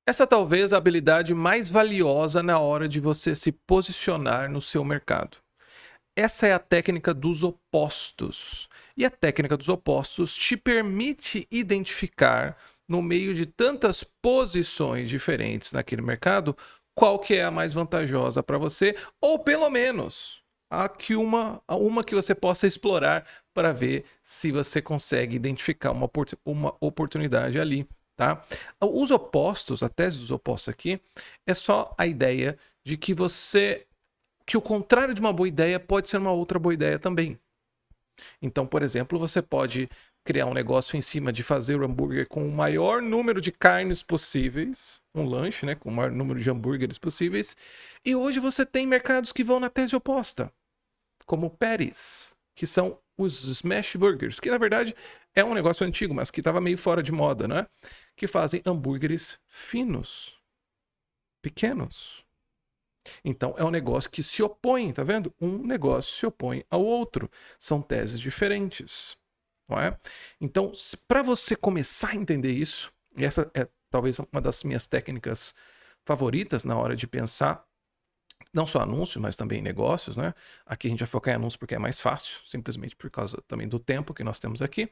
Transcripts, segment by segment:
Essa talvez a habilidade mais valiosa na hora de você se posicionar no seu mercado. Essa é a técnica dos opostos. E a técnica dos opostos te permite identificar, no meio de tantas posições diferentes naquele mercado, qual que é a mais vantajosa para você, ou pelo menos uma que você possa explorar para ver se você consegue identificar uma oportunidade ali. Tá? Os opostos, a tese dos opostos aqui, é só a ideia de que o contrário de uma boa ideia pode ser uma outra boa ideia também. Então, por exemplo, você pode criar um negócio em cima de fazer o hambúrguer com o maior número de carnes possíveis, um lanche, né, com o maior número de hambúrgueres possíveis, e hoje você tem mercados que vão na tese oposta, como patties, que são os smash burgers, que na verdade é um negócio antigo, mas que estava meio fora de moda, né? Que fazem hambúrgueres finos, pequenos. Então é um negócio que se opõe, tá vendo? Um negócio se opõe ao outro. São teses diferentes, não é? Então, para você começar a entender isso, e essa é talvez uma das minhas técnicas favoritas na hora de pensar, não só anúncios, mas também negócios, né? Aqui a gente vai focar em anúncios porque é mais fácil, simplesmente por causa também do tempo que nós temos aqui.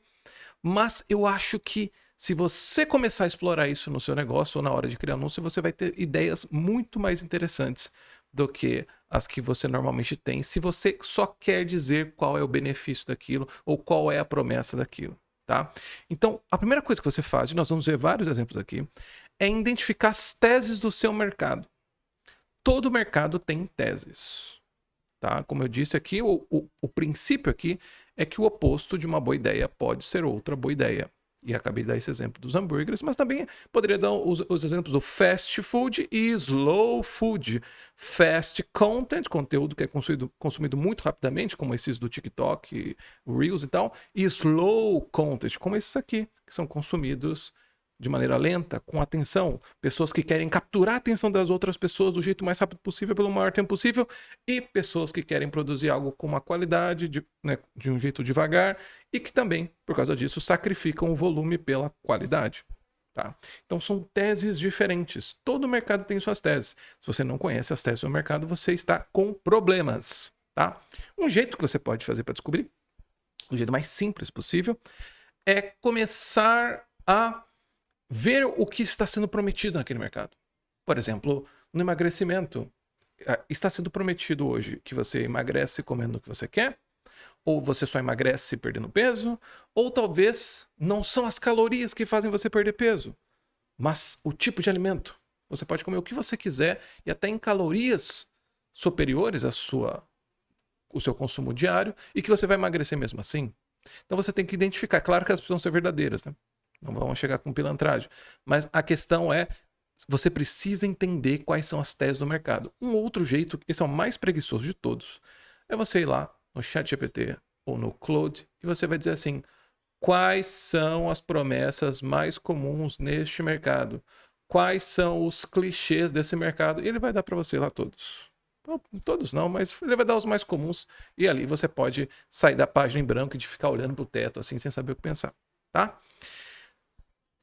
Mas eu acho que se você começar a explorar isso no seu negócio ou na hora de criar anúncio, você vai ter ideias muito mais interessantes do que as que você normalmente tem, se você só quer dizer qual é o benefício daquilo ou qual é a promessa daquilo, tá? Então, a primeira coisa que você faz, e nós vamos ver vários exemplos aqui, é identificar as teses do seu mercado. Todo mercado tem teses, tá? Como eu disse aqui, o princípio aqui é que o oposto de uma boa ideia pode ser outra boa ideia. E acabei de dar esse exemplo dos hambúrgueres, mas também poderia dar os exemplos do fast food e slow food. Fast content, conteúdo que é consumido muito rapidamente, como esses do TikTok, Reels e tal. E slow content, como esses aqui, que são consumidos de maneira lenta, com atenção. Pessoas que querem capturar a atenção das outras pessoas do jeito mais rápido possível, pelo maior tempo possível. E pessoas que querem produzir algo com uma qualidade, de um jeito devagar. E que também, por causa disso, sacrificam o volume pela qualidade. Tá? Então são teses diferentes. Todo mercado tem suas teses. Se você não conhece as teses do mercado, você está com problemas. Tá? Um jeito que você pode fazer para descobrir, o jeito mais simples possível, é começar a ver o que está sendo prometido naquele mercado. Por exemplo, no emagrecimento, está sendo prometido hoje que você emagrece comendo o que você quer, ou você só emagrece perdendo peso, ou talvez não são as calorias que fazem você perder peso, mas o tipo de alimento. Você pode comer o que você quiser e até em calorias superiores o seu consumo diário e que você vai emagrecer mesmo assim. Então você tem que identificar. Claro que elas precisam ser verdadeiras, né? Não vamos chegar com pilantragem. Mas a questão é, você precisa entender quais são as teses do mercado. Um outro jeito, esse é o mais preguiçoso de todos, é você ir lá no ChatGPT ou no Claude e você vai dizer assim, quais são as promessas mais comuns neste mercado? Quais são os clichês desse mercado? E ele vai dar para você lá todos. Todos não, mas ele vai dar os mais comuns. E ali você pode sair da página em branco e de ficar olhando para o teto assim, sem saber o que pensar. Tá?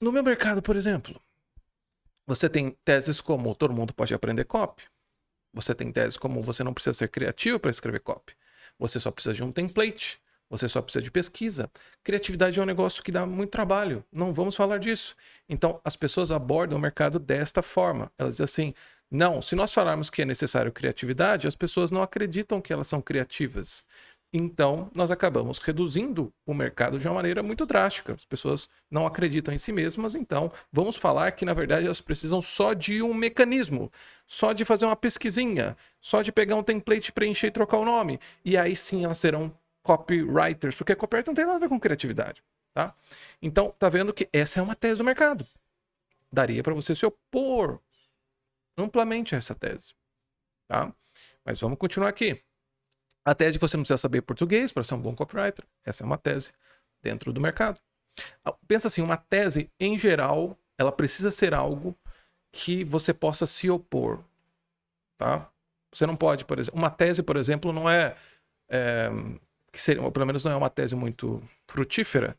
No meu mercado, por exemplo, você tem teses como todo mundo pode aprender copy. Você tem teses como você não precisa ser criativo para escrever copy. Você só precisa de um template. Você só precisa de pesquisa. Criatividade é um negócio que dá muito trabalho. Não vamos falar disso. Então, as pessoas abordam o mercado desta forma. Elas dizem assim, não, se nós falarmos que é necessário criatividade, as pessoas não acreditam que elas são criativas. Então, nós acabamos reduzindo o mercado de uma maneira muito drástica. As pessoas não acreditam em si mesmas, então vamos falar que, na verdade, elas precisam só de um mecanismo, só de fazer uma pesquisinha, só de pegar um template, preencher e trocar o nome. E aí sim elas serão copywriters, porque copywriter não tem nada a ver com criatividade. Tá? Então, tá vendo que essa é uma tese do mercado. Daria para você se opor amplamente a essa tese. Tá? Mas vamos continuar aqui. A tese de que você não precisa saber português para ser um bom copywriter. Essa é uma tese dentro do mercado. Pensa assim, uma tese, em geral, ela precisa ser algo que você possa se opor. Tá? Você não pode, por exemplo... Uma tese, por exemplo, não é... que seria, ou pelo menos não é uma tese muito frutífera.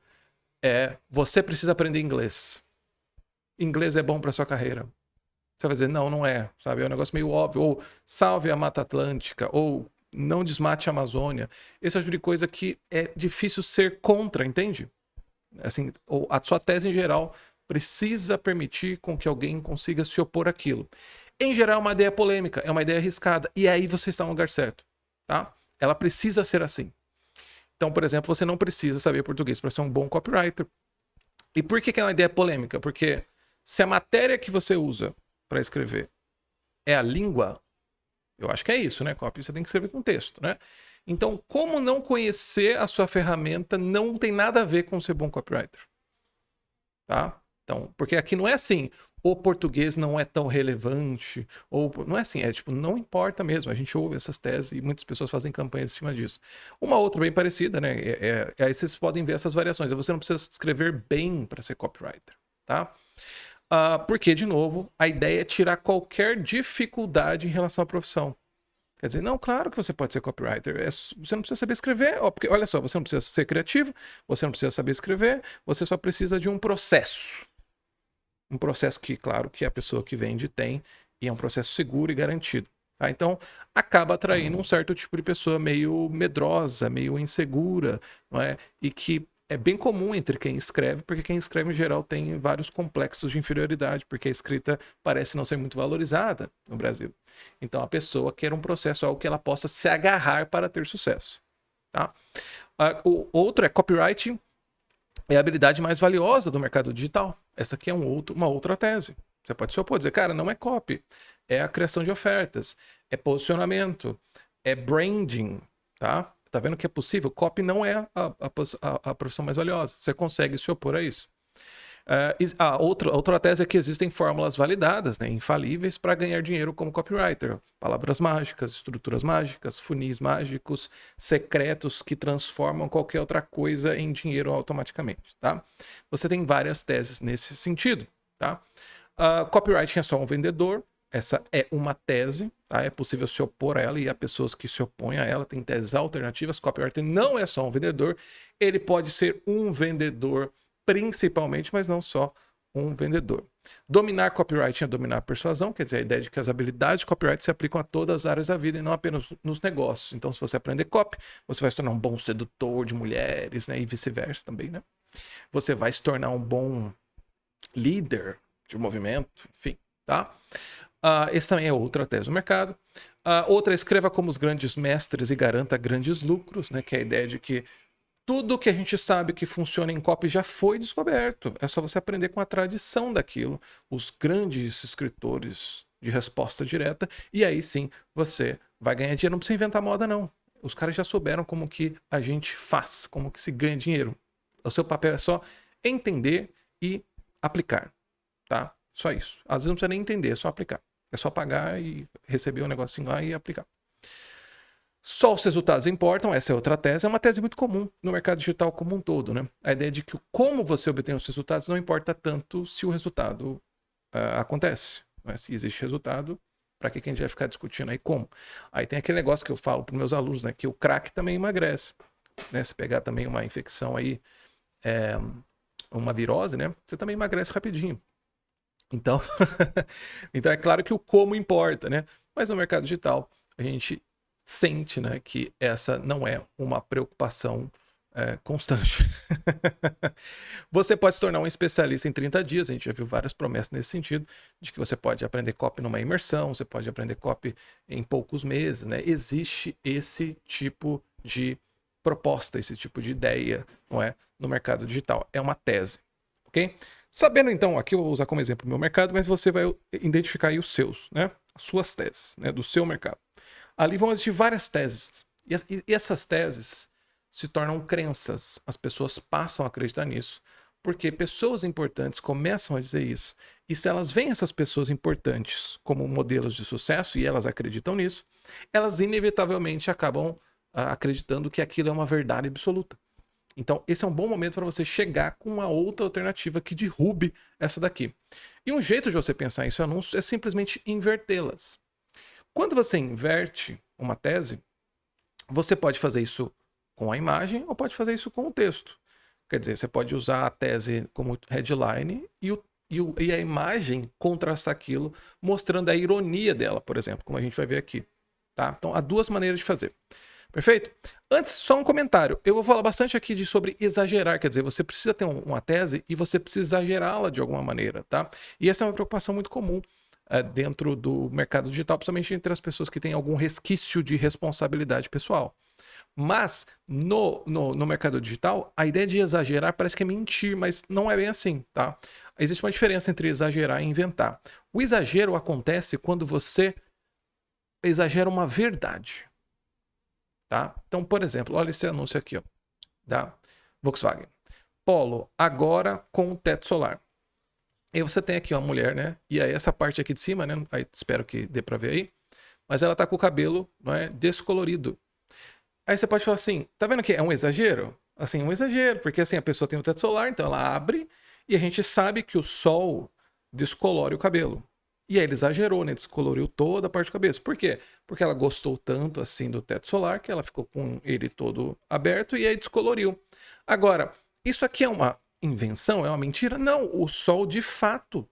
Você precisa aprender inglês. Inglês é bom para sua carreira. Você vai dizer, não, não é, sabe? É um negócio meio óbvio. Ou salve a Mata Atlântica, ou não desmate a Amazônia. Esse é o tipo de coisa que é difícil ser contra, entende? Assim, ou a sua tese em geral precisa permitir com que alguém consiga se opor àquilo. Em geral, é uma ideia polêmica, é uma ideia arriscada, e aí você está no lugar certo, tá? Ela precisa ser assim. Então, por exemplo, você não precisa saber português para ser um bom copywriter. E por que é uma ideia polêmica? Porque se a matéria que você usa para escrever é a língua, eu acho que é isso, né? Copy você tem que escrever com texto, né? Então, como não conhecer a sua ferramenta não tem nada a ver com ser bom copywriter, tá? Então, porque aqui não é assim, o português não é tão relevante, ou não é assim, é tipo, não importa mesmo. A gente ouve essas teses e muitas pessoas fazem campanhas em cima disso. Uma outra bem parecida, né? Aí vocês podem ver essas variações. Você não precisa escrever bem para ser copywriter, tá? Porque, de novo, a ideia é tirar qualquer dificuldade em relação à profissão. Quer dizer, não, claro que você pode ser copywriter. Você não precisa saber escrever. Porque, olha só, você não precisa ser criativo, você não precisa saber escrever, você só precisa de um processo. Um processo que, claro, que a pessoa que vende tem, e é um processo seguro e garantido. Tá? Então, acaba atraindo um certo tipo de pessoa meio medrosa, meio insegura, não é? E que é bem comum entre quem escreve, porque quem escreve em geral tem vários complexos de inferioridade, porque a escrita parece não ser muito valorizada no Brasil. Então, a pessoa quer um processo, algo que ela possa se agarrar para ter sucesso. Tá? O outro é copywriting. É a habilidade mais valiosa do mercado digital. Essa aqui é uma outra tese. Você pode se opor, dizer, cara, não é copy, é a criação de ofertas, é posicionamento, é branding, tá? Tá vendo que é possível? Copy não é a profissão mais valiosa. Você consegue se opor a isso. Outra tese é que existem fórmulas validadas, né, infalíveis, para ganhar dinheiro como copywriter. Palavras mágicas, estruturas mágicas, funis mágicos, secretos que transformam qualquer outra coisa em dinheiro automaticamente. Tá? Você tem várias teses nesse sentido. Tá? Copywriting é só um vendedor. Essa é uma tese, tá? É possível se opor a ela e há pessoas que se opõem a ela, tem teses alternativas. Copywriting não é só um vendedor, ele pode ser um vendedor principalmente, mas não só um vendedor. Dominar copywriting é dominar a persuasão, quer dizer, a ideia de que as habilidades de copyright se aplicam a todas as áreas da vida e não apenas nos negócios. Então, se você aprender copy, você vai se tornar um bom sedutor de mulheres, né? E vice-versa também, né? Você vai se tornar um bom líder de um movimento, enfim, tá? Esse também é outra tese do mercado. Outra, escreva como os grandes mestres e garanta grandes lucros, né? Que é a ideia de que tudo que a gente sabe que funciona em copy já foi descoberto. É só você aprender com a tradição daquilo. Os grandes escritores de resposta direta. E aí sim, você vai ganhar dinheiro. Não precisa inventar moda, não. Os caras já souberam como que a gente faz, como que se ganha dinheiro. O seu papel é só entender e aplicar, tá? Só isso. Às vezes não precisa nem entender, é só aplicar. É só pagar e receber o negocinho lá e aplicar. Só os resultados importam, essa é outra tese, é uma tese muito comum no mercado digital como um todo, né? A ideia de que como você obtém os resultados não importa tanto se o resultado acontece. Né? Se existe resultado, para que a gente vai ficar discutindo aí como? Aí tem aquele negócio que eu falo para meus alunos, né? Que o crack também emagrece. Né? Se pegar também uma infecção aí, uma virose, né? Você também emagrece rapidinho. Então, então é claro que o como importa, né? Mas no mercado digital, a gente sente, né, que essa não é uma preocupação constante. Você pode se tornar um especialista em 30 dias, a gente já viu várias promessas nesse sentido, de que você pode aprender copy numa imersão, você pode aprender copy em poucos meses, né? Existe esse tipo de proposta, esse tipo de ideia, não é, no mercado digital. É uma tese, ok? Sabendo então, aqui eu vou usar como exemplo o meu mercado, mas você vai identificar aí os seus, né? As suas teses, né, do seu mercado. Ali vão existir várias teses. E essas teses se tornam crenças. As pessoas passam a acreditar nisso. Porque pessoas importantes começam a dizer isso. E se elas veem essas pessoas importantes como modelos de sucesso e elas acreditam nisso, elas inevitavelmente acabam acreditando que aquilo é uma verdade absoluta. Então, esse é um bom momento para você chegar com uma outra alternativa que derrube essa daqui. E um jeito de você pensar em seu anúncio é simplesmente invertê-las. Quando você inverte uma tese, você pode fazer isso com a imagem ou pode fazer isso com o texto. Quer dizer, você pode usar a tese como headline e e a imagem contrastar aquilo, mostrando a ironia dela, por exemplo, como a gente vai ver aqui. Tá? Então, há duas maneiras de fazer. Perfeito? Antes, só um comentário. Eu vou falar bastante aqui sobre exagerar, quer dizer, você precisa ter uma tese e você precisa exagerá-la de alguma maneira, tá? E essa é uma preocupação muito comum dentro do mercado digital, principalmente entre as pessoas que têm algum resquício de responsabilidade pessoal. Mas no mercado digital, a ideia de exagerar parece que é mentir, mas não é bem assim, tá? Existe uma diferença entre exagerar e inventar. O exagero acontece quando você exagera uma verdade. Tá? Então, por exemplo, olha esse anúncio aqui, ó, da Volkswagen. Polo, agora com teto solar. E você tem aqui uma mulher, né? E aí essa parte aqui de cima, né? Aí, espero que dê pra ver aí. Mas ela tá com o cabelo, não é, descolorido. Aí você pode falar assim, tá vendo que é um exagero? Assim, um exagero, porque assim, a pessoa tem o teto solar, então ela abre e a gente sabe que o sol descolore o cabelo. E aí ele exagerou, né? Descoloriu toda a parte da cabeça. Por quê? Porque ela gostou tanto assim do teto solar que ela ficou com ele todo aberto e aí descoloriu. Agora, isso aqui é uma invenção? É uma mentira? Não, o sol de fato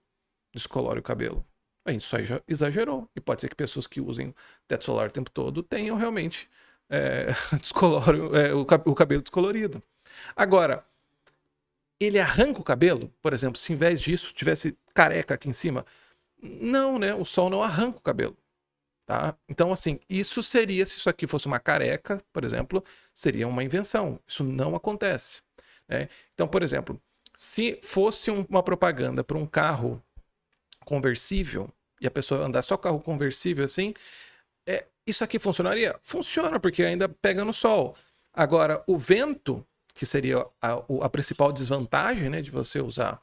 descolore o cabelo. A gente só exagerou. E pode ser que pessoas que usem teto solar o tempo todo tenham realmente o cabelo descolorido. Agora, ele arranca o cabelo? Por exemplo, se em vez disso tivesse careca aqui em cima, não, né? O sol não arranca o cabelo, tá? Então, assim, isso seria, se isso aqui fosse uma careca, por exemplo, seria uma invenção. Isso não acontece, né? Então, por exemplo, se fosse uma propaganda para um carro conversível e a pessoa andar só carro conversível assim, isso aqui funcionaria? Funciona, porque ainda pega no sol. Agora, o vento, que seria a principal desvantagem, né, de você usar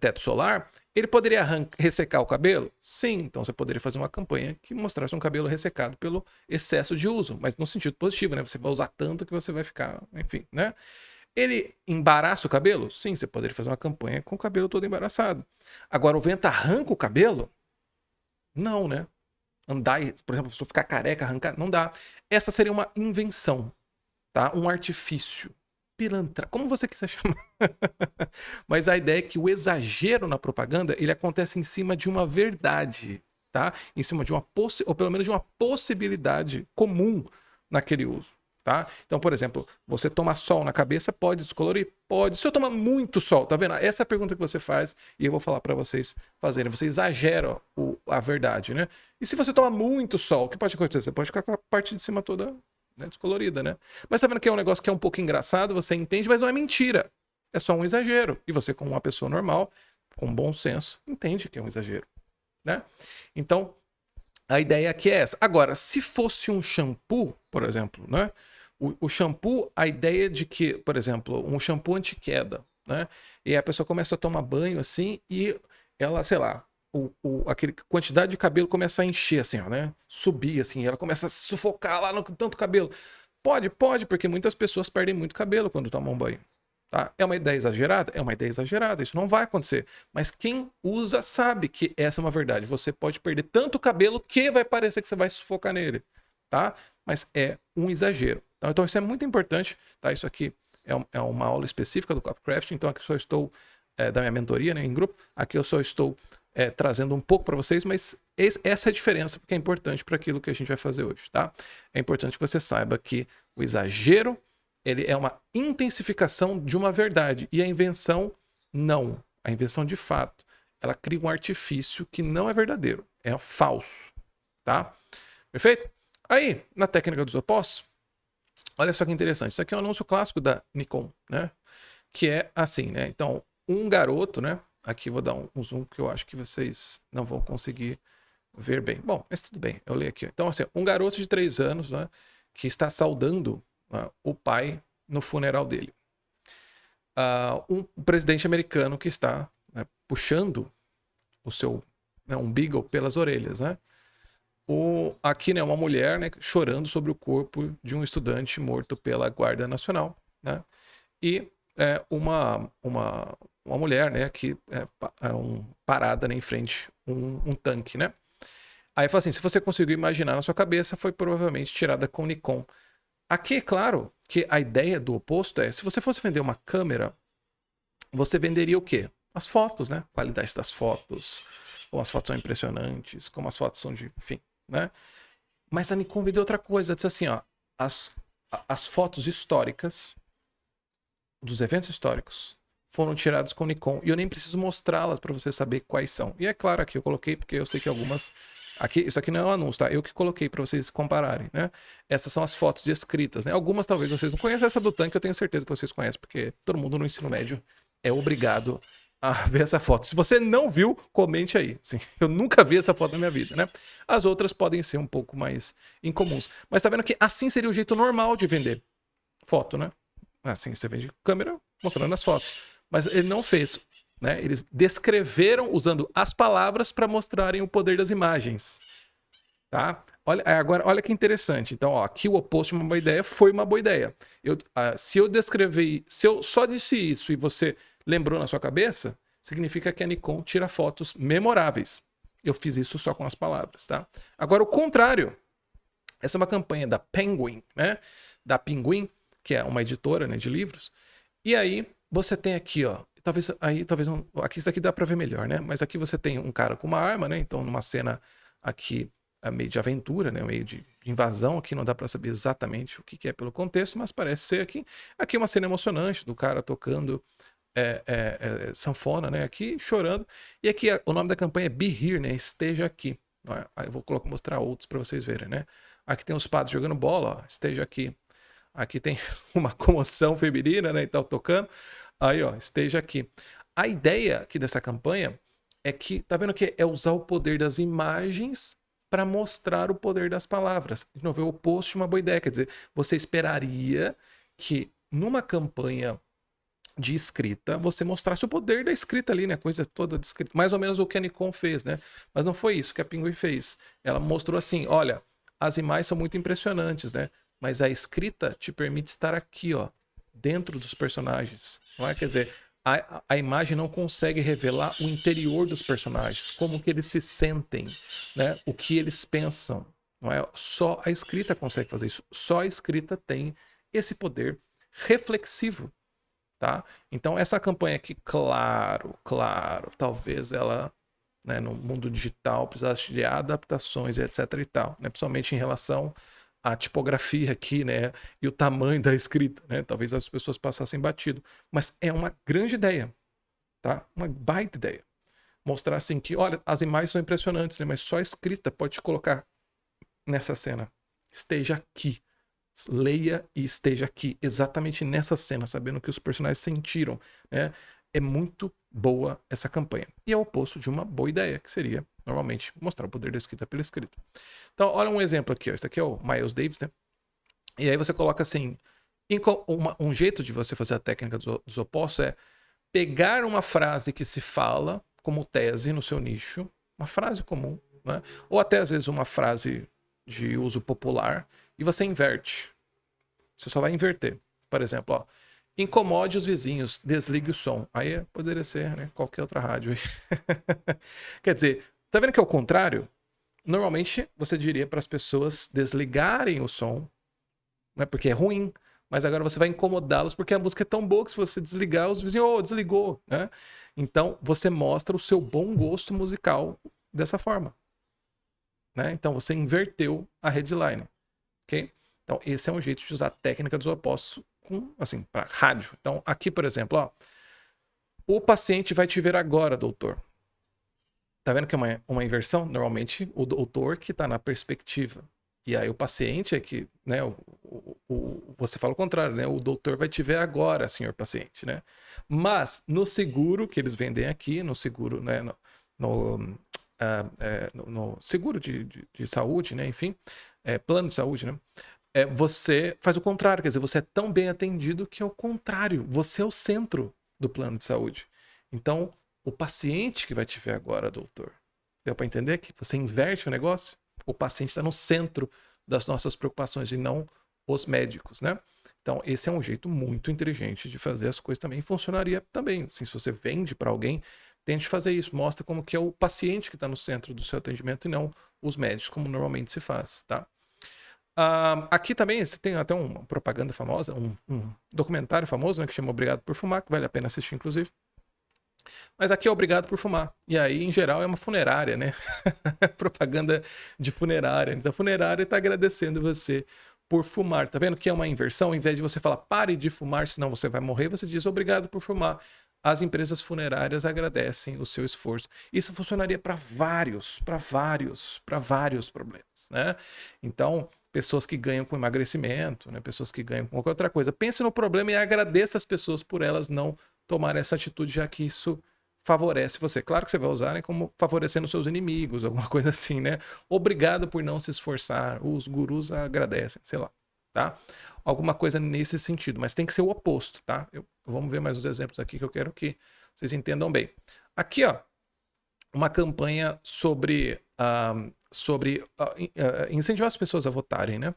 teto solar, ele poderia ressecar o cabelo? Sim, então você poderia fazer uma campanha que mostrasse um cabelo ressecado pelo excesso de uso, mas no sentido positivo, né? Você vai usar tanto que você vai ficar, enfim, né? Ele embaraça o cabelo? Sim, você poderia fazer uma campanha com o cabelo todo embaraçado. Agora, o vento arranca o cabelo? Não, né? Andar, por exemplo, a pessoa ficar careca, arrancar, não dá. Essa seria uma invenção, tá? Um artifício. Pilantra, como você quiser chamar. Mas a ideia é que o exagero na propaganda, ele acontece em cima de uma verdade, tá? Em cima de ou pelo menos de uma possibilidade comum naquele uso, tá? Então, por exemplo, você tomar sol na cabeça pode descolorir? Pode. Se eu tomar muito sol, tá vendo? Essa é a pergunta que você faz e eu vou falar para vocês fazerem. Você exagera a verdade, né? E se você tomar muito sol, o que pode acontecer? Você pode ficar com a parte de cima toda, né, descolorida, né? Mas tá vendo que é um negócio que é um pouco engraçado, você entende, mas não é mentira. É só um exagero. E você, como uma pessoa normal, com bom senso, entende que é um exagero, né? Então, a ideia aqui é essa. Agora, se fosse um shampoo, por exemplo, né? O shampoo, a ideia de que, por exemplo, um shampoo anti-queda, né? E a pessoa começa a tomar banho assim e ela, sei lá, aquele quantidade de cabelo começa a encher assim, ó, né? Subir assim, ela começa a sufocar lá no tanto cabelo. Pode, porque muitas pessoas perdem muito cabelo quando tomam banho. Tá? É uma ideia exagerada? É uma ideia exagerada, isso não vai acontecer. Mas quem usa sabe que essa é uma verdade. Você pode perder tanto cabelo que vai parecer que você vai sufocar nele, tá? Mas é um exagero. Então isso é muito importante, tá? Isso aqui é uma aula específica do Copycraft, então aqui eu só estou da minha mentoria, né, em grupo, aqui eu só estou trazendo um pouco para vocês, mas essa é a diferença, porque é importante para aquilo que a gente vai fazer hoje, tá? É importante que você saiba que o exagero ele é uma intensificação de uma verdade. E a invenção, não. A invenção, de fato, ela cria um artifício que não é verdadeiro. É falso. Tá? Perfeito? Aí, na técnica dos opostos, olha só que interessante. Isso aqui é um anúncio clássico da Nikon, né? Que é assim, né? Então, um garoto, né? Aqui vou dar um zoom que eu acho que vocês não vão conseguir ver bem. Bom, mas tudo bem. Eu leio aqui. Então, assim, um garoto de 3 anos, né? Que está saudando o pai no funeral dele. Um presidente americano que está puxando o seu um beagle pelas orelhas, né? Aqui, né, uma mulher, né, chorando sobre o corpo de um estudante morto pela Guarda Nacional, né? E uma mulher, né, que parada, né, em frente um tanque, né? Aí fala assim, se você conseguiu imaginar na sua cabeça, foi provavelmente tirada com Nikon. Aqui, é claro que a ideia do oposto é, se você fosse vender uma câmera, você venderia o quê? as fotos, né? Qualidade das fotos, como as fotos são impressionantes, como as fotos são de, enfim, né? Mas a Nikon viu outra coisa, ela disse assim, ó, as fotos históricas dos eventos históricos foram tiradas com Nikon e eu nem preciso mostrá-las para você saber quais são. E é claro, aqui eu coloquei porque eu sei que algumas aqui, isso aqui não é um anúncio, tá? Eu que coloquei para vocês compararem, né? Essas são as fotos descritas, né? Algumas talvez vocês não conheçam, essa do tanque eu tenho certeza que vocês conhecem, porque todo mundo no ensino médio é obrigado a ver essa foto. Se você não viu, comente aí. Sim, eu nunca vi essa foto na minha vida, né? As outras podem ser um pouco mais incomuns. Mas tá vendo que assim seria o jeito normal de vender foto, né? Assim, você vende câmera mostrando as fotos. Mas ele não fez, né? Eles descreveram usando as palavras para mostrarem o poder das imagens, tá? Olha, agora, olha que interessante. Então, ó, aqui o oposto de uma boa ideia foi uma boa ideia. Se eu descrever, se eu só disse isso e você lembrou na sua cabeça, significa que a Nikon tira fotos memoráveis. Eu fiz isso só com as palavras, tá? Agora, o contrário. Essa é uma campanha da Penguin, né? Da Pinguim, que é uma editora, né, de livros. E aí você tem aqui, ó, talvez aqui isso daqui dá para ver melhor, né? Mas aqui você tem um cara com uma arma, né? Então numa cena aqui meio de aventura, né? Meio de invasão, aqui não dá para saber exatamente o que é pelo contexto, mas parece ser aqui. Aqui uma cena emocionante do cara tocando sanfona, né? Aqui chorando. E aqui o nome da campanha é Be Here, né? Esteja aqui. Aí eu vou mostrar outros para vocês verem, né? Aqui tem os padres jogando bola, ó, esteja aqui. Aqui tem uma comoção feminina, né? E tal, tocando. Aí, ó, esteja aqui. A ideia aqui dessa campanha é que, tá vendo que é usar o poder das imagens para mostrar o poder das palavras. De novo, é o oposto de uma boa ideia. Quer dizer, você esperaria que numa campanha de escrita, você mostrasse o poder da escrita ali, né? Coisa toda de escrita. Mais ou menos o que a Nikon fez, né? Mas não foi isso que a Penguin fez. Ela mostrou assim, olha, as imagens são muito impressionantes, né? Mas a escrita te permite estar aqui, ó, dentro dos personagens. Não é? Quer dizer, a imagem não consegue revelar o interior dos personagens, como que eles se sentem, né? O que eles pensam. Não é? Só a escrita consegue fazer isso. Só a escrita tem esse poder reflexivo. Tá? Então essa campanha aqui, claro, talvez ela, né, no mundo digital precisasse de adaptações e etc e tal, né? Principalmente em relação à tipografia aqui, né, e o tamanho da escrita, né? Talvez as pessoas passassem batido, mas é uma grande ideia, tá? Uma baita ideia. Mostrar assim que, olha, as imagens são impressionantes, né, mas só a escrita pode te colocar nessa cena. Esteja aqui. Leia e esteja aqui, exatamente nessa cena, sabendo o que os personagens sentiram, né? É muito boa essa campanha. E é o oposto de uma boa ideia, que seria, normalmente, mostrar o poder da escrita pela escrita. Então, olha um exemplo aqui, ó. Esse aqui é o Miles Davis, né? E aí você coloca assim, um jeito de você fazer a técnica dos opostos é pegar uma frase que se fala como tese no seu nicho, uma frase comum, né? Ou até às vezes uma frase de uso popular, e você inverte. Você só vai inverter. Por exemplo, ó, incomode os vizinhos, desligue o som. Aí poderia ser, né, qualquer outra rádio aí. Quer dizer, tá vendo que é o contrário? Normalmente você diria para as pessoas desligarem o som, né, porque é ruim, mas agora você vai incomodá-los porque a música é tão boa que se você desligar, os vizinhos, oh, desligou, né? Então você mostra o seu bom gosto musical dessa forma, né? Então você inverteu a headline, ok? Então esse é um jeito de usar a técnica dos opostos assim, para rádio. Então aqui, por exemplo, ó, o paciente vai te ver agora, doutor. Tá vendo que é uma inversão? Normalmente o doutor que tá na perspectiva. E aí o paciente é que, né, você fala o contrário, né? O doutor vai te ver agora, senhor paciente, né? Mas no seguro que eles vendem aqui, no seguro, né, no seguro de saúde, né? Enfim, plano de saúde, né? Você faz o contrário, quer dizer, você é tão bem atendido que é o contrário. Você é o centro do plano de saúde. Então, o paciente que vai te ver agora, doutor. Deu para entender que você inverte o negócio? O paciente está no centro das nossas preocupações e não os médicos, né? Então, esse é um jeito muito inteligente de fazer as coisas também. Funcionaria também. Assim, se você vende para alguém, tente fazer isso. Mostra como que é o paciente que está no centro do seu atendimento e não os médicos, como normalmente se faz, tá? Aqui também você tem até uma propaganda famosa, um documentário famoso, né, que chama Obrigado por Fumar, que vale a pena assistir, inclusive. Mas aqui é obrigado por fumar. E aí, em geral, é uma funerária, né? Propaganda de funerária. Então, a funerária está agradecendo você por fumar. Tá vendo que é uma inversão? Ao invés de você falar pare de fumar, senão você vai morrer, você diz obrigado por fumar. As empresas funerárias agradecem o seu esforço. Isso funcionaria para vários problemas, né? Então, pessoas que ganham com emagrecimento, né? Pessoas que ganham com qualquer outra coisa. Pense no problema e agradeça as pessoas por elas não tomarem essa atitude, já que isso favorece você. Claro que você vai usar, né, como favorecendo seus inimigos, alguma coisa assim, né? Obrigado por não se esforçar. Os gurus agradecem, sei lá, tá? Alguma coisa nesse sentido, mas tem que ser o oposto, tá? Vamos ver mais uns exemplos aqui que eu quero que vocês entendam bem. Aqui, ó, uma campanha sobre incentivar as pessoas a votarem, né?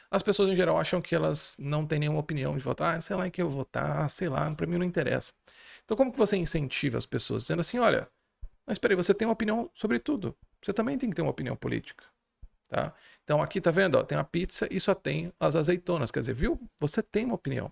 As pessoas em geral acham que elas não têm nenhuma opinião de votar. Ah, sei lá em que eu vou votar, sei lá, para mim não interessa. Então, como que você incentiva as pessoas? Dizendo assim, olha, mas peraí, você tem uma opinião sobre tudo. Você também tem que ter uma opinião política, tá? Então, aqui tá vendo, ó, tem a pizza e só tem as azeitonas. Quer dizer, viu? Você tem uma opinião,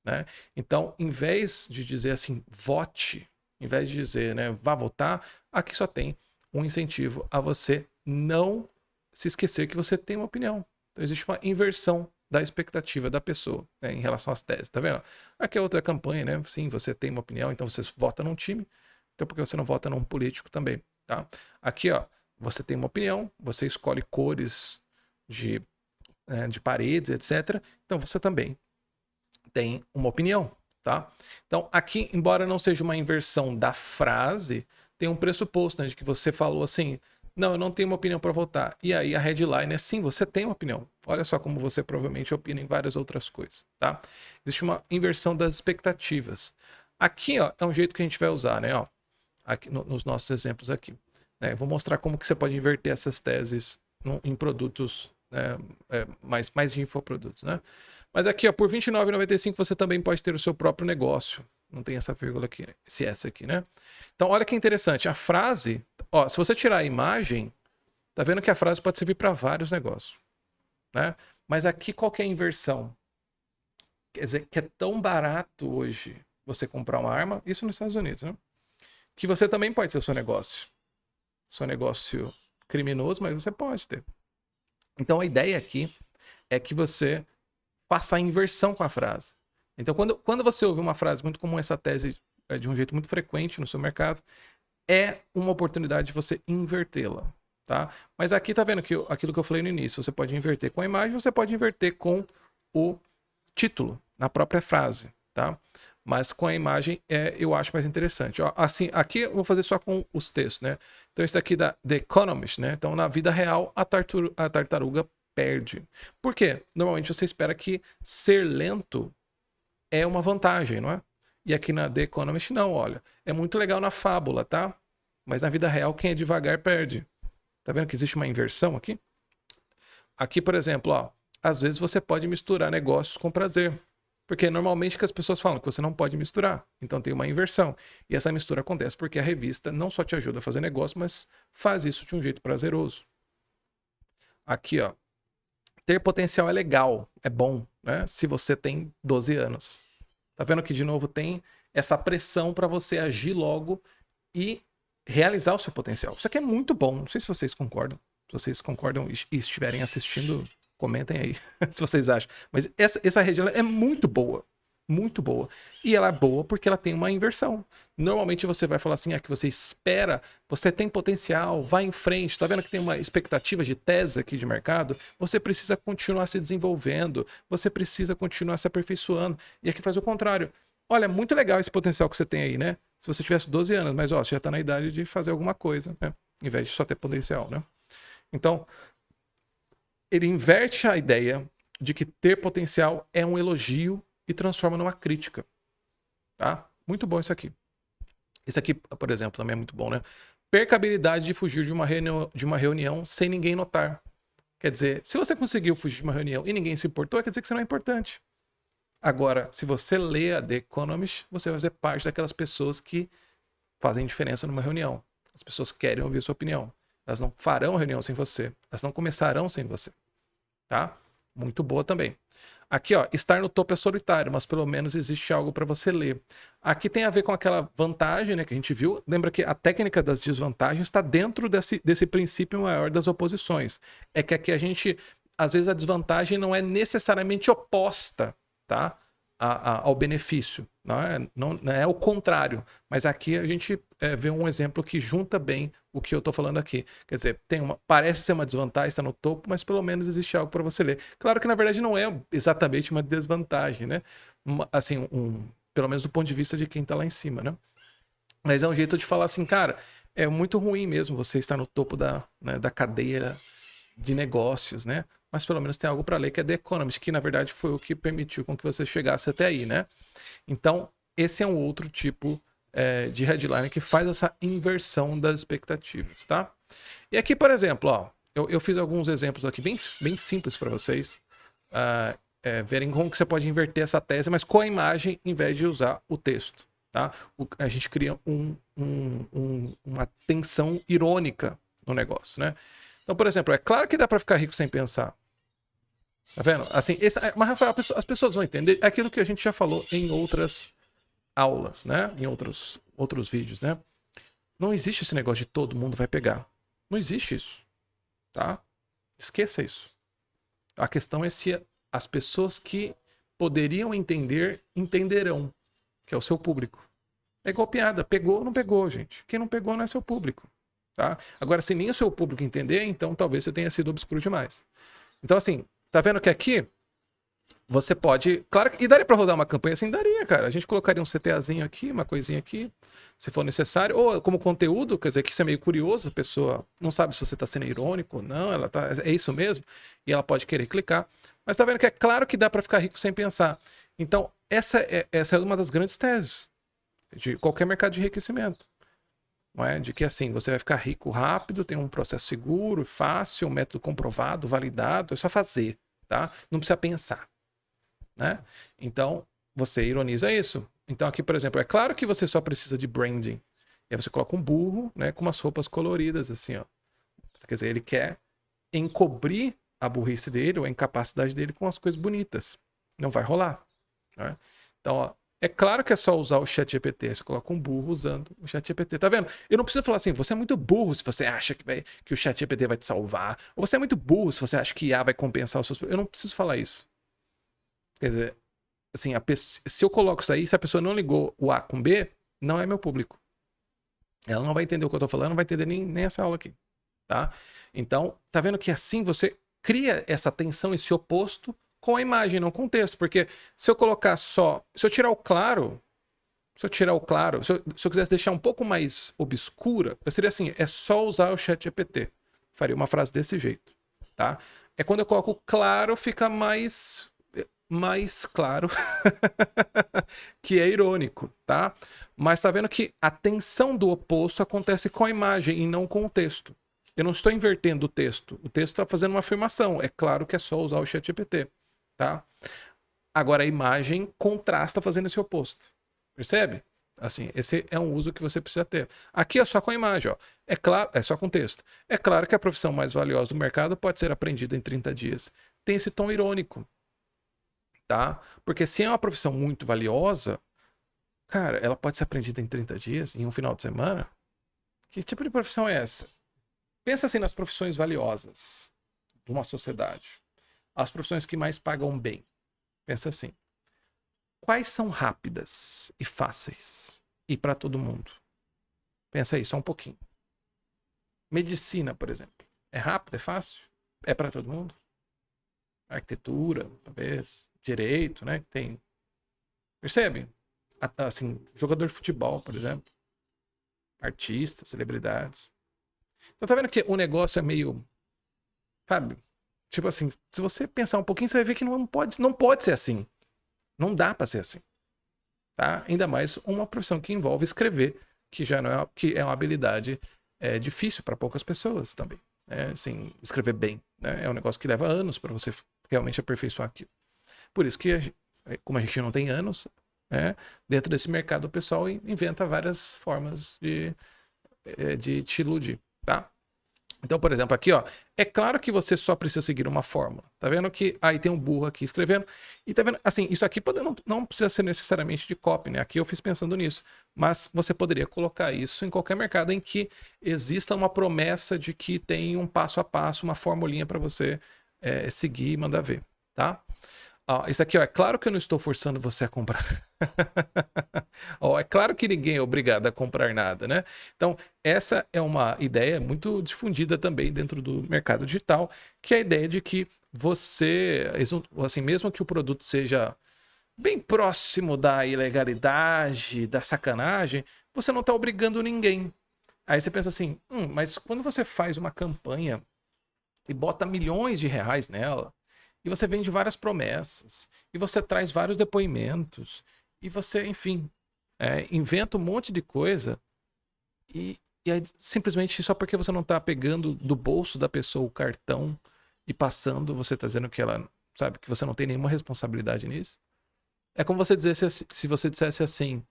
né? Então, em vez de dizer assim, vote, em vez de dizer, né, vá votar, aqui só tem um incentivo a você não se esquecer que você tem uma opinião. Então, existe uma inversão da expectativa da pessoa, né, em relação às teses, tá vendo? Aqui é outra campanha, né? Sim, você tem uma opinião, então você vota num time, então por que você não vota num político também, tá? Aqui, ó, você tem uma opinião, você escolhe cores de paredes, etc. Então você também tem uma opinião, tá? Então aqui, embora não seja uma inversão da frase, tem um pressuposto, né, de que você falou assim, não, eu não tenho uma opinião para votar. E aí a headline é sim, você tem uma opinião. Olha só como você provavelmente opina em várias outras coisas, tá? Existe uma inversão das expectativas. Aqui, ó, é um jeito que a gente vai usar, né? Ó, aqui nos nossos exemplos aqui. Né? Vou mostrar como que você pode inverter essas teses em produtos, né, mais de infoprodutos, né? Mas aqui, ó, por R$ 29,95 você também pode ter o seu próprio negócio. Não tem essa vírgula aqui, esse S aqui, né? Então, olha que interessante. A frase, ó, se você tirar a imagem, tá vendo que a frase pode servir para vários negócios, né? Mas aqui qual que é a inversão? Quer dizer, que é tão barato hoje você comprar uma arma, isso nos Estados Unidos, né? Que você também pode ter o seu negócio. Seu negócio criminoso, mas você pode ter. Então, a ideia aqui é que você faça a inversão com a frase. Então, quando você ouve uma frase muito comum, essa tese de um jeito muito frequente no seu mercado, é uma oportunidade de você invertê-la, tá? Mas aqui tá vendo que aquilo que eu falei no início, você pode inverter com a imagem, você pode inverter com o título, na própria frase, tá? Mas com a imagem eu acho mais interessante. Ó, assim, aqui eu vou fazer só com os textos, né? Então, isso aqui da The Economist, né? Então, na vida real, a tartaruga perde. Por quê? Normalmente você espera que ser lento é uma vantagem, não é? E aqui na The Economist, não, olha. É muito legal na fábula, tá? Mas na vida real, quem é devagar perde. Tá vendo que existe uma inversão aqui? Aqui, por exemplo, ó, às vezes você pode misturar negócios com prazer. Porque normalmente que as pessoas falam que você não pode misturar. Então tem uma inversão. E essa mistura acontece porque a revista não só te ajuda a fazer negócio, mas faz isso de um jeito prazeroso. Aqui, ó. Ter potencial é legal, é bom, né? Se você tem 12 anos. Tá vendo que de novo tem essa pressão para você agir logo e realizar o seu potencial. Isso aqui é muito bom. Não sei se vocês concordam. Se vocês concordam e estiverem assistindo, comentem aí se vocês acham. Mas essa rede é muito boa. Muito boa. E ela é boa porque ela tem uma inversão. Normalmente você vai falar assim, que você espera, você tem potencial, vai em frente. Tá vendo que tem uma expectativa de tese aqui de mercado? Você precisa continuar se desenvolvendo, você precisa continuar se aperfeiçoando. E aqui faz o contrário. Olha, muito legal esse potencial que você tem aí, né? Se você tivesse 12 anos, mas ó, você já tá na idade de fazer alguma coisa, né? Em vez de só ter potencial, né? Então, ele inverte a ideia de que ter potencial é um elogio e transforma numa crítica, tá? Muito bom isso aqui. Esse aqui, por exemplo, também é muito bom, né? Perca a habilidade de fugir de uma reunião sem ninguém notar. Quer dizer, se você conseguiu fugir de uma reunião e ninguém se importou, quer dizer que você não é importante. Agora, se você lê a The Economist, você vai fazer parte daquelas pessoas que fazem diferença numa reunião. As pessoas querem ouvir sua opinião. Elas não farão a reunião sem você. Elas não começarão sem você. Tá? Muito boa também. Aqui, ó, estar no topo é solitário, mas pelo menos existe algo para você ler. Aqui tem a ver com aquela vantagem, né, que a gente viu. Lembra que a técnica das desvantagens está dentro desse princípio maior das oposições. É que aqui a gente, às vezes a desvantagem não é necessariamente oposta, tá? Ao benefício. Não é o contrário. Mas aqui a gente vê um exemplo que junta bem o que eu estou falando aqui. Quer dizer, parece ser uma desvantagem, está no topo, mas pelo menos existe algo para você ler. Claro que na verdade não é exatamente uma desvantagem, né? Assim, pelo menos do ponto de vista de quem está lá em cima, né? Mas é um jeito de falar assim, cara, é muito ruim mesmo você estar no topo da cadeia de negócios, né? Mas pelo menos tem algo para ler que é The Economist, que na verdade foi o que permitiu com que você chegasse até aí, né? Então, esse é um outro tipo de headline que faz essa inversão das expectativas, tá? E aqui, por exemplo, ó, eu fiz alguns exemplos aqui bem simples para vocês verem como que você pode inverter essa tese, mas com a imagem em vez de usar o texto, tá? A gente cria uma tensão irônica no negócio, né? Então, por exemplo, é claro que dá para ficar rico sem pensar. Tá vendo? Assim, mas, Rafael, as pessoas vão entender aquilo que a gente já falou em outras aulas, né? Em outros vídeos, né? Não existe esse negócio de todo mundo vai pegar. Não existe isso, tá? Esqueça isso. A questão é se as pessoas que poderiam entender, entenderão, que é o seu público. É igual piada. Pegou ou não pegou, gente? Quem não pegou não é seu público. Tá? Agora, se nem o seu público entender, então talvez você tenha sido obscuro demais. Então, assim, tá vendo que aqui você pode... Claro, e daria pra rodar uma campanha assim? Daria, cara. A gente colocaria um CTAzinho aqui, uma coisinha aqui, se for necessário. Ou como conteúdo, quer dizer que isso é meio curioso, a pessoa não sabe se você tá sendo irônico ou não, é isso mesmo, e ela pode querer clicar. Mas tá vendo que é claro que dá pra ficar rico sem pensar. Então, essa é uma das grandes teses de qualquer mercado de enriquecimento. Não é? De que assim, você vai ficar rico rápido, tem um processo seguro, fácil, um método comprovado, validado, é só fazer, tá? Não precisa pensar, né? Então, você ironiza isso. Então aqui, por exemplo, é claro que você só precisa de branding. E aí você coloca um burro, né, com umas roupas coloridas, assim, ó. Quer dizer, ele quer encobrir a burrice dele ou a incapacidade dele com as coisas bonitas. Não vai rolar, né? Então, ó, é claro que é só usar o ChatGPT. Você coloca um burro usando o ChatGPT. Tá vendo? Eu não preciso falar assim, você é muito burro se você acha que o ChatGPT vai te salvar. Ou você é muito burro se você acha que IA vai compensar os seus... Eu não preciso falar isso. Quer dizer, assim, se eu coloco isso aí, se a pessoa não ligou o A com B, não é meu público. Ela não vai entender o que eu tô falando, não vai entender nem essa aula aqui. Tá? Então, tá vendo que assim você cria essa tensão, esse oposto com a imagem, não com o texto. Porque se eu colocar só... Se eu tirar o claro... Se eu quisesse deixar um pouco mais obscura, eu seria assim, é só usar o ChatGPT. Faria uma frase desse jeito, tá? É quando eu coloco claro, fica mais claro que é irônico, tá? Mas tá vendo que a tensão do oposto acontece com a imagem e não com o texto. Eu não estou invertendo o texto. O texto está fazendo uma afirmação. É claro que é só usar o ChatGPT, tá? Agora a imagem contrasta fazendo esse oposto. Percebe? Assim, esse é um uso que você precisa ter. Aqui é só com a imagem, ó. É claro, é só com texto. É claro que a profissão mais valiosa do mercado pode ser aprendida em 30 dias. Tem esse tom irônico, tá? Porque se é uma profissão muito valiosa, cara, ela pode ser aprendida em 30 dias, em um final de semana? Que tipo de profissão é essa? Pensa assim nas profissões valiosas de uma sociedade. As profissões que mais pagam bem. Pensa assim. Quais são rápidas e fáceis e para todo mundo? Pensa aí, só um pouquinho. Medicina, por exemplo. É rápido, é fácil? É para todo mundo? Arquitetura, talvez. Direito, né? Tem. Percebe? Assim, jogador de futebol, por exemplo. Artistas, celebridades. Então tá vendo que o negócio é meio... Sabe? Tipo assim, se você pensar um pouquinho, você vai ver que não pode ser assim. Não dá para ser assim. Tá? Ainda mais uma profissão que envolve escrever, que já não que é uma habilidade difícil para poucas pessoas também. Assim, escrever bem, né? É um negócio que leva anos para você realmente aperfeiçoar aquilo. Por isso que, como a gente não tem anos, dentro desse mercado o pessoal inventa várias formas de te iludir, tá? Então, por exemplo, aqui, ó, é claro que você só precisa seguir uma fórmula. Tá vendo que aí tem um burro aqui escrevendo. E tá vendo, assim, isso aqui não precisa ser necessariamente de copy, né? Aqui eu fiz pensando nisso. Mas você poderia colocar isso em qualquer mercado em que exista uma promessa de que tem um passo a passo, uma formulinha para você seguir e mandar ver, tá? Ó, isso aqui, ó, é claro que eu não estou forçando você a comprar. Ó, é claro que ninguém é obrigado a comprar nada, né? Então, essa é uma ideia muito difundida também dentro do mercado digital, que é a ideia de que você, assim, mesmo que o produto seja bem próximo da ilegalidade, da sacanagem, você não está obrigando ninguém. Aí você pensa assim, mas quando você faz uma campanha e bota milhões de reais nela, e você vende várias promessas, e você traz vários depoimentos, e você, enfim, inventa um monte de coisa, e aí, simplesmente só porque você não tá pegando do bolso da pessoa o cartão e passando, você tá dizendo que ela, sabe, que você não tem nenhuma responsabilidade nisso. É como você dizer se você dissesse assim,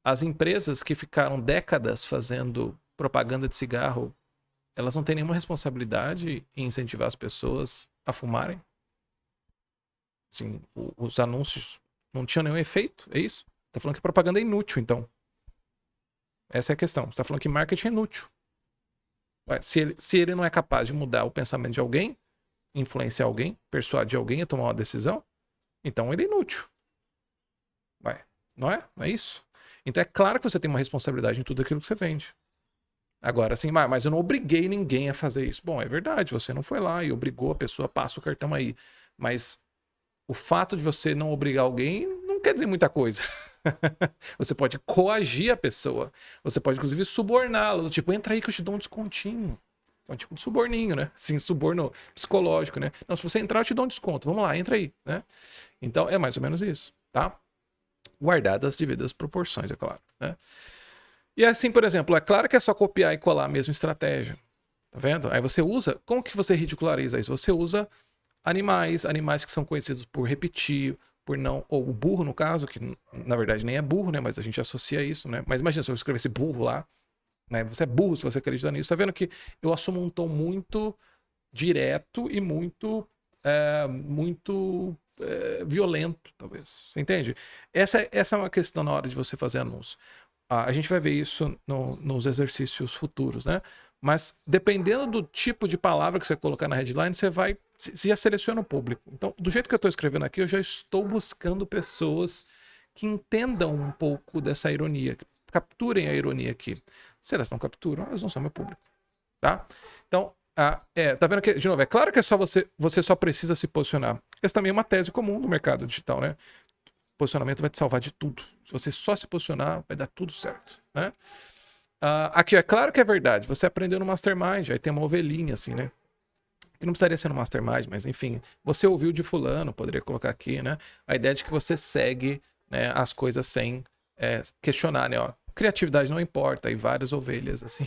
as empresas que ficaram décadas fazendo propaganda de cigarro, elas não têm nenhuma responsabilidade em incentivar as pessoas a fumarem? Assim, os anúncios não tinham nenhum efeito, é isso? Tá falando que propaganda é inútil, então. Essa é a questão. Você tá falando que marketing é inútil. Ué, se ele não é capaz de mudar o pensamento de alguém, influenciar alguém, persuadir alguém a tomar uma decisão, então ele é inútil. Ué, não é? Não é isso? Então é claro que você tem uma responsabilidade em tudo aquilo que você vende. Agora, assim, mas eu não obriguei ninguém a fazer isso. Bom, é verdade, você não foi lá e obrigou a pessoa, passa o cartão aí. Mas o fato de você não obrigar alguém não quer dizer muita coisa. Você pode coagir a pessoa. Você pode, inclusive, suborná-la. Tipo, entra aí que eu te dou um descontinho. É um tipo de suborninho, né? Assim, suborno psicológico, né? Não, se você entrar, eu te dou um desconto. Vamos lá, entra aí, né? Então, é mais ou menos isso, tá? Guardadas as devidas proporções, é claro, né? E assim, por exemplo, é claro que é só copiar e colar a mesma estratégia. Tá vendo? Aí você usa... Como que você ridiculariza isso? Você usa animais que são conhecidos por repetir, por não... Ou o burro, no caso, que na verdade nem é burro, né? Mas a gente associa isso, né? Mas imagina se eu escrevesse burro lá, né? Você é burro se você acredita nisso. Tá vendo que eu assumo um tom muito direto e muito... violento, talvez. Você entende? Essa é uma questão na hora de você fazer anúncio. A gente vai ver isso nos exercícios futuros, né? Mas dependendo do tipo de palavra que você colocar na headline, você já seleciona o público. Então, do jeito que eu estou escrevendo aqui, eu já estou buscando pessoas que entendam um pouco dessa ironia, que capturem a ironia aqui. Se elas não capturam, elas não são meu público, tá? Então, tá vendo que, de novo, é claro que é só você só precisa se posicionar. Essa também é uma tese comum no mercado digital, né? Posicionamento vai te salvar de tudo. Se você só se posicionar, vai dar tudo certo, né? Aqui, é claro que é verdade. Você aprendeu no Mastermind, aí tem uma ovelhinha assim, né? Que não precisaria ser no Mastermind, mas enfim. Você ouviu de fulano, poderia colocar aqui, né? A ideia de que você segue, né, as coisas sem questionar, né? Ó, criatividade não importa, e várias ovelhas, assim.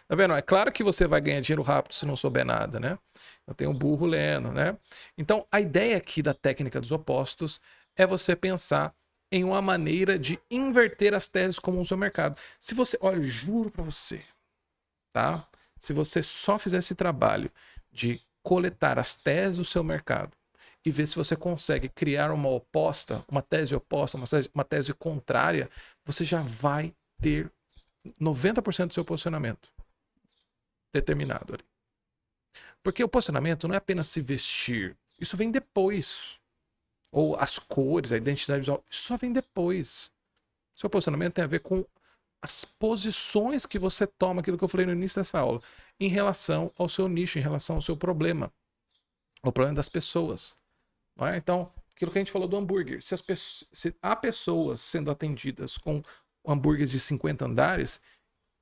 Tá vendo? É claro que você vai ganhar dinheiro rápido se não souber nada, né? Eu tenho um burro lendo, né? Então, a ideia aqui da técnica dos opostos é você pensar em uma maneira de inverter as teses como no seu mercado. Se você, olha, eu juro para você, tá? Se você só fizer esse trabalho de coletar as teses do seu mercado e ver se você consegue criar uma tese oposta, uma tese contrária, você já vai ter 90% do seu posicionamento determinado ali. Porque o posicionamento não é apenas se vestir. Isso vem depois. Ou as cores, a identidade visual, isso só vem depois. Seu posicionamento tem a ver com as posições que você toma, aquilo que eu falei no início dessa aula, em relação ao seu nicho, em relação ao seu problema. O problema das pessoas. Não é? Então, aquilo que a gente falou do hambúrguer. Se há pessoas sendo atendidas com hambúrgueres de 50 andares,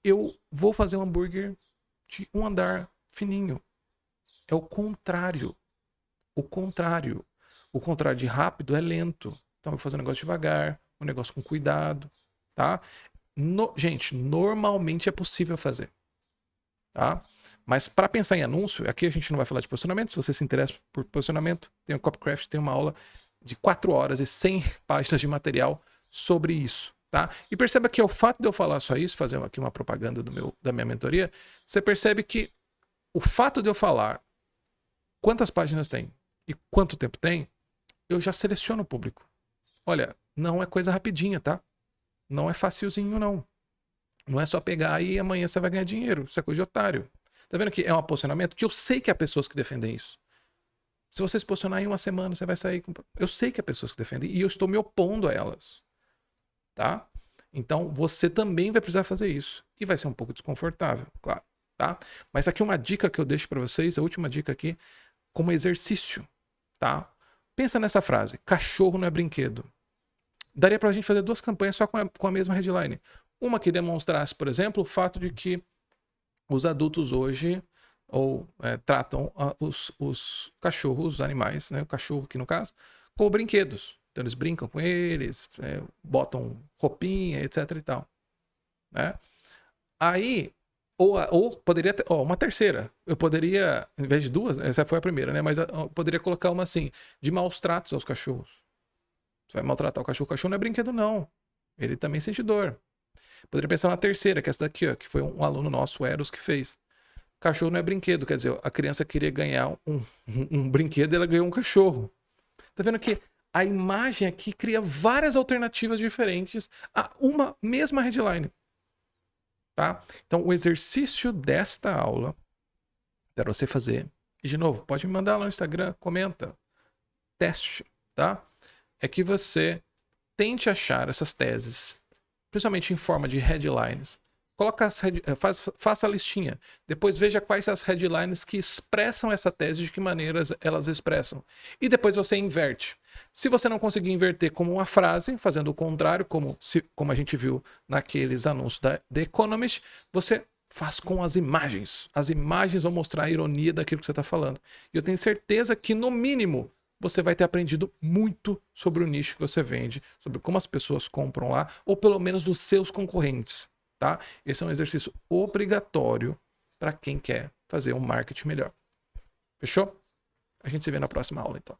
eu vou fazer um hambúrguer de um andar fininho. É o contrário. O contrário. O contrário de rápido é lento. Então eu vou fazer um negócio devagar, um negócio com cuidado, tá? Gente, normalmente é possível fazer, tá? Mas para pensar em anúncio, aqui a gente não vai falar de posicionamento. Se você se interessa por posicionamento, tem o Copycraft, tem uma aula de 4 horas e 100 páginas de material sobre isso, Tá? E perceba que o fato de eu falar só isso, fazer aqui uma propaganda da minha mentoria, você percebe que o fato de eu falar quantas páginas tem e quanto tempo tem, eu já seleciono o público. Olha, não é coisa rapidinha, tá? Não é facilzinho, não. Não é só pegar e amanhã você vai ganhar dinheiro. Isso é coisa de otário. Tá vendo que é um posicionamento que eu sei que há pessoas que defendem isso. Se você se posicionar em uma semana, você vai sair com... Eu sei que há pessoas que defendem e eu estou me opondo a elas. Tá? Então, você também vai precisar fazer isso. E vai ser um pouco desconfortável, claro. Tá? Mas aqui uma dica que eu deixo para vocês, a última dica aqui, como exercício. Tá? Pensa nessa frase. Cachorro não é brinquedo. Daria pra gente fazer 2 campanhas só com a mesma headline. Uma que demonstrasse, por exemplo, o fato de que os adultos hoje tratam os cachorros, os animais, né, o cachorro aqui no caso, como brinquedos. Então eles brincam com eles, botam roupinha, etc e tal. Né? Aí, ou poderia ter, uma terceira. Eu poderia, em vez de 2, essa foi a primeira, né? Mas eu poderia colocar uma assim, de maus tratos aos cachorros. Você vai maltratar o cachorro não é brinquedo, não. Ele também sente dor. Poderia pensar na terceira, que é essa daqui, ó, que foi um aluno nosso, o Eros, que fez. Cachorro não é brinquedo, quer dizer, a criança queria ganhar um brinquedo e ela ganhou um cachorro. Tá vendo que a imagem aqui cria várias alternativas diferentes a uma mesma headline. Tá? Então, o exercício desta aula para você fazer, e de novo, pode me mandar lá no Instagram, comenta, teste, tá? É que você tente achar essas teses, principalmente em forma de headlines. Faça a listinha. Depois veja quais as headlines que expressam essa tese, de que maneiras elas expressam. E depois você inverte. Se você não conseguir inverter como uma frase, fazendo o contrário, como a gente viu naqueles anúncios da The Economist, você faz com as imagens. As imagens vão mostrar a ironia daquilo que você está falando. E eu tenho certeza que, no mínimo, você vai ter aprendido muito sobre o nicho que você vende, sobre como as pessoas compram lá, ou pelo menos dos seus concorrentes, tá? Esse é um exercício obrigatório para quem quer fazer um marketing melhor. Fechou? A gente se vê na próxima aula, então.